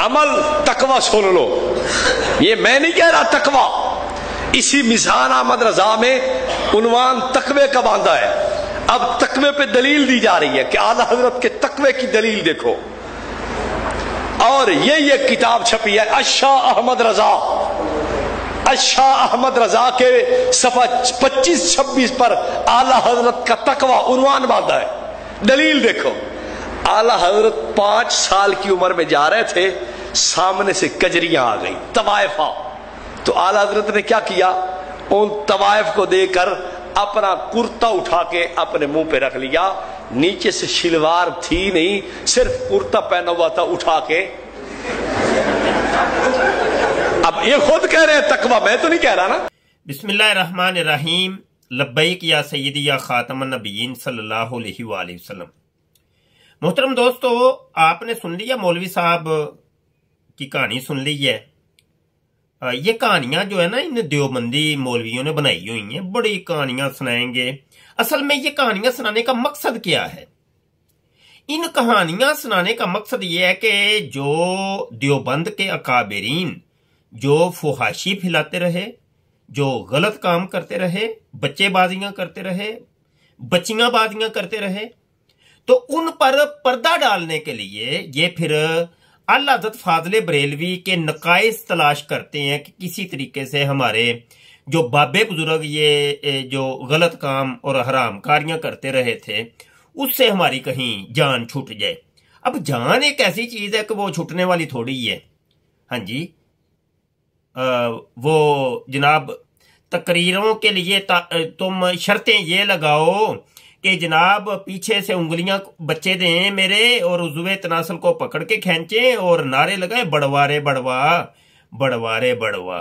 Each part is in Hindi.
अमल तकवा सुन लो, ये मैं नहीं कह रहा तकवा। इसी मिजान अहमद रजा में उन्वान तकवे का बांधा है। अब तकवे पे दलील दी जा रही है कि आला हजरत के तकवे की दलील देखो। और ये किताब छपी है अशाह अहमद रजा, अशाह अहमद रजा के सफा 25-26 पर आला हजरत का तकवा उन्वान बांधा है। दलील देखो, आला हजरत 5 साल की उम्र में जा रहे थे, सामने से कजरियां आ गई तवायफा। तो आला हजरत ने क्या किया, उन तवायफ को देकर अपना कुर्ता उठा के अपने मुंह पे रख लिया। नीचे से शिलवार थी नहीं, सिर्फ कुर्ता पहना हुआ था उठा के। अब ये खुद कह रहे हैं तकवा, मैं तो नहीं कह रहा ना। बिस्मिल्लाहिर्रहमानिर्रहीम, लब्बैक या सय्यदी या खातमुन नबिय्यीन सल्लल्लाहु अलैहि वसल्लम। मोहतरम दोस्तों, आपने सुन लिया मौलवी साहब की कहानी सुन ली है। ये कहानियां जो है ना, इन देवबंदी मौलवियों ने बनाई हुई हैं। बड़ी कहानियां सुनाएंगे। असल में ये कहानियां सुनाने का मकसद क्या है? इन कहानियां सुनाने का मकसद ये है कि जो देवबंद के अकाबरीन जो फुहाशी फैलाते रहे, जो गलत काम करते रहे, बच्चेबाजियां करते रहे, बच्चियांबाजियां करते रहे, तो उन पर पर्दा डालने के लिए ये फिर आला हज़रत फाज़िल बरेलवी के नकाइस तलाश करते हैं कि किसी तरीके से हमारे जो बाबे बुजुर्ग ये जो गलत काम और हरामकारियां करते रहे थे, उससे हमारी कहीं जान छूट जाए। अब जान एक ऐसी चीज है कि वो छूटने वाली थोड़ी है। हाँ जी, वो जनाब तकरीरों के लिए तुम शर्तें ये लगाओ कि जनाब पीछे से उंगलियां बच्चे दें मेरे और उज़्वे तनासल को पकड़ के खींचे और नारे लगाए बड़वारे बड़वा, बड़वारे बड़वा।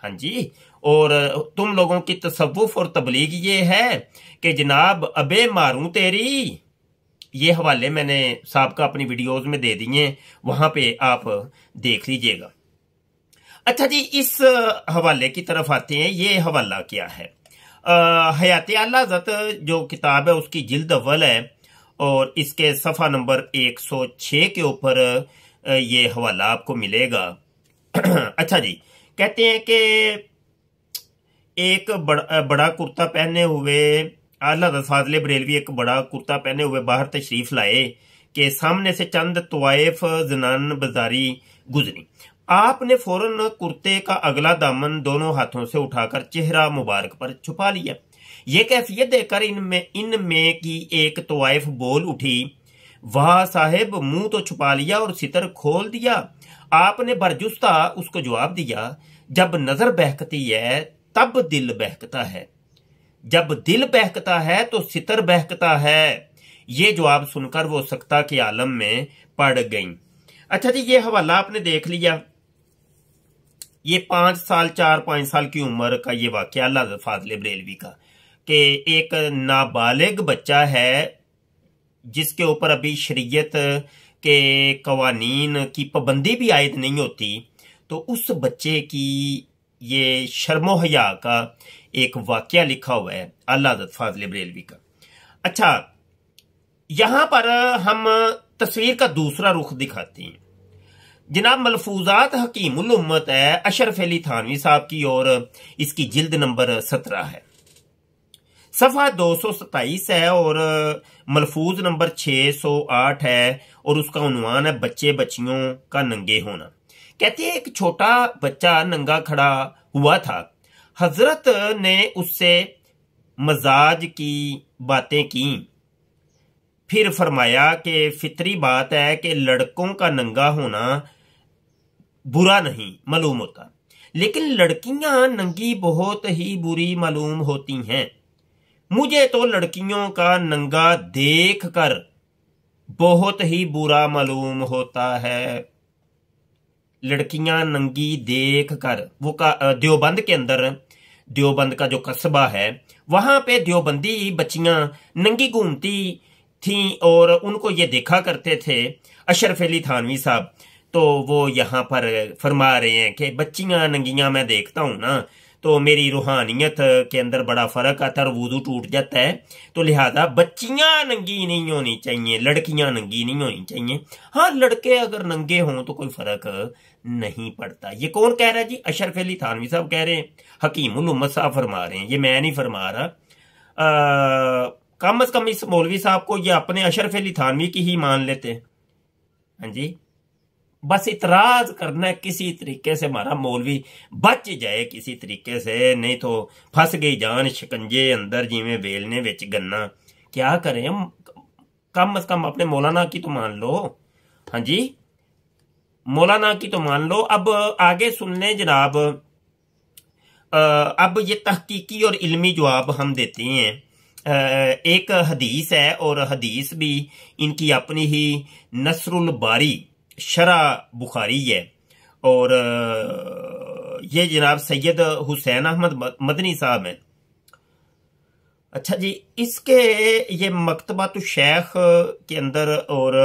हाँ जी, और तुम लोगों की तसव्वुफ और तबलीग ये है कि जनाब अबे मारूं तेरी। ये हवाले मैंने साहब अपनी वीडियोज में दे दिए, वहां पे आप देख लीजिएगा। अच्छा जी, इस हवाले की तरफ आते हैं। ये हवाला क्या है? हयात आला हज़रत जो किताब है उसकी जिल्द अव्वल है और इसके सफ़ा नंबर 106 के ऊपर ये हवाला आपको मिलेगा। अच्छा जी, कहते हैं कि एक बड़ा कुर्ता पहने हुए आला हज़रत फाज़िल बरेलवी एक बड़ा कुर्ता पहने हुए बाहर तशरीफ लाए कि सामने से चंद तवाइफ जनान बाजारी गुजरी। आपने फौरन कुर्ते का अगला दामन दोनों हाथों से उठाकर चेहरा मुबारक पर छुपा लिया। ये कैफियत देखकर इनमें की एक तवाइफ बोल उठी, वाह साहिब, मुंह तो छुपा लिया और सितर खोल दिया। आपने बरजुस्ता उसको जवाब दिया, जब नजर बहकती है तब दिल बहकता है, जब दिल बहकता है तो सितर बहकता है। ये जवाब सुनकर वो सख्ता के आलम में पड़ गईं। अच्छा जी, ये हवाला आपने देख लिया। ये 4-5 साल की उम्र का ये वाकया आला हज़रत फाज़िल बरेलवी का, कि एक नाबालिग बच्चा है जिसके ऊपर अभी शरीयत के कवानीन की पाबंदी भी आयद नहीं होती, तो उस बच्चे की ये शर्मो हया का एक वाकया लिखा हुआ है आला हज़रत फाज़िल बरेलवी का। अच्छा, यहां पर हम तस्वीर का दूसरा रुख दिखाते हैं। जनाब मलफूजात हकीमुल उम्मत है अशरफ अली थानवी साहब की और इसकी जिल्द नंबर 17 है, सफ़ा 227 है और मलफूज नंबर 608 है और उसका उन्वान है बच्चे बच्चियों का नंगे होना। कहते हैं एक छोटा बच्चा नंगा खड़ा हुआ था। हजरत ने उससे मजाज की बातें की, फिर फरमाया कि फितरी बात है कि लड़कों का नंगा होना बुरा नहीं मालूम होता, लेकिन लड़कियां नंगी बहुत ही बुरी मालूम होती हैं। मुझे तो लड़कियों का नंगा देखकर बहुत ही बुरा मालूम होता है। लड़कियां नंगी देखकर, वो देवबंद के अंदर, देवबंद का जो कस्बा है वहां पे देवबंदी बच्चियां नंगी घूमती थी और उनको ये देखा करते थे अशरफ अली थानवी साहब। तो वो यहाँ पर फरमा रहे हैं कि बच्चियां नंगियां मैं देखता हूं ना तो मेरी रूहानियत के अंदर बड़ा फर्क आता है और वुजू टूट जाता है, तो लिहाजा बच्चियां नंगी नहीं होनी चाहिए, लड़कियां नंगी नहीं होनी चाहिए। हाँ, लड़के अगर नंगे हों तो कोई फर्क नहीं पड़ता। ये कौन कह रहा है जी? अशरफ अली थानवी साहब कह रहे हैं, हकीमुल उम्मत साहब फरमा रहे हैं, ये मैं नहीं फरमा रहा। कम से कम इस मौलवी साहब को ये अपने अशरफ अली थानवी की ही मान लेते हैं। हाँ जी, बस इतराज करना है किसी तरीके से हमारा मौलवी बच जाए किसी तरीके से, नहीं तो फंस गई जान शिकंजे अंदर जिमें बेलने विच गन्ना। क्या करें हम, कम से कम अपने मौलाना की तो मान लो। हाँ जी, मौलाना की तो मान लो। अब आगे सुन लें जनाब। अब ये तहकीकी और इल्मी जवाब हम देते हैं। एक हदीस है और हदीस भी इनकी अपनी ही नसरुल बारी शरा बुखारी है, और ये जनाब सैयद हुसैन अहमद मदनी साहब हैं। अच्छा जी, इसके ये मकतबातु शेख के अंदर और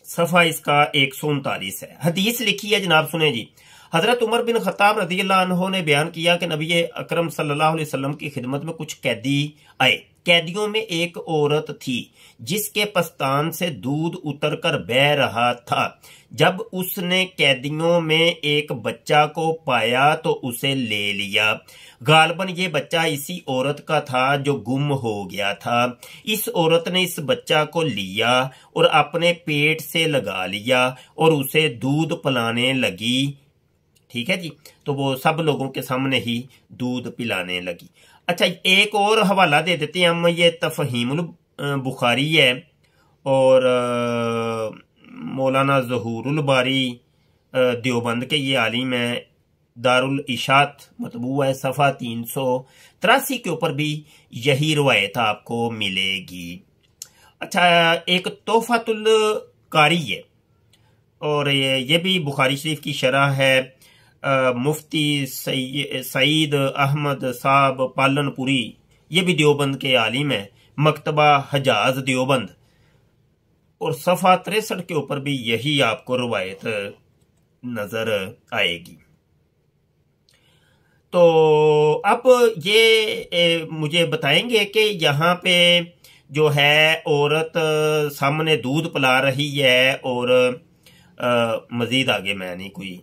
सफ़ा इसका 139 है। हदीस लिखी है जनाब, सुने जी। हजरत उमर बिन खत्ताब रज़ियल्लाहु अन्हु ने बयान किया कि नबी अकरम सल्लल्लाहु अलैहि वसल्लम की खिदमत में कुछ कैदी आए। कैदियों में एक औरत थी जिसके पस्तान से दूध उतरकर बह रहा था। जब उसने कैदियों में एक बच्चा को पाया तो उसे ले लिया। गालबन ये बच्चा इसी औरत का था जो गुम हो गया था। इस औरत ने इस बच्चा को लिया और अपने पेट से लगा लिया और उसे दूध पिलाने लगी। ठीक है जी, तो वो सब लोगों के सामने ही दूध पिलाने लगी। अच्छा, एक और हवाला दे देते हैं हम, ये तफहीमुल बुखारी है और मौलाना ज़हूरुल बारी देवबंद के ये आलिम है, दारुल इशात मतबू है, सफ़ा 383 के ऊपर भी यही रवायत आपको मिलेगी। अच्छा, एक तोहफातुल कारी है और ये भी बुखारी शरीफ की शरह है। मुफ्ती सईद अहमद साहब पालनपुरी, ये भी देवबंद के आलिम है, मकतबा हजाज देवबंद, और सफ़ा 63 के ऊपर भी यही आपको रवायत नजर आएगी। तो अब ये मुझे बताएंगे कि यहाँ पे जो है औरत सामने दूध पिला रही है और मजीद आगे मैं नहीं कोई,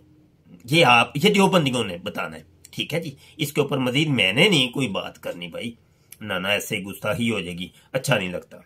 ये देवबंदियों ने बताना है। ठीक है जी, इसके ऊपर मजीद मैंने नहीं कोई बात करनी भाई, ना ऐसे गुस्ताखी हो जाएगी, अच्छा नहीं लगता।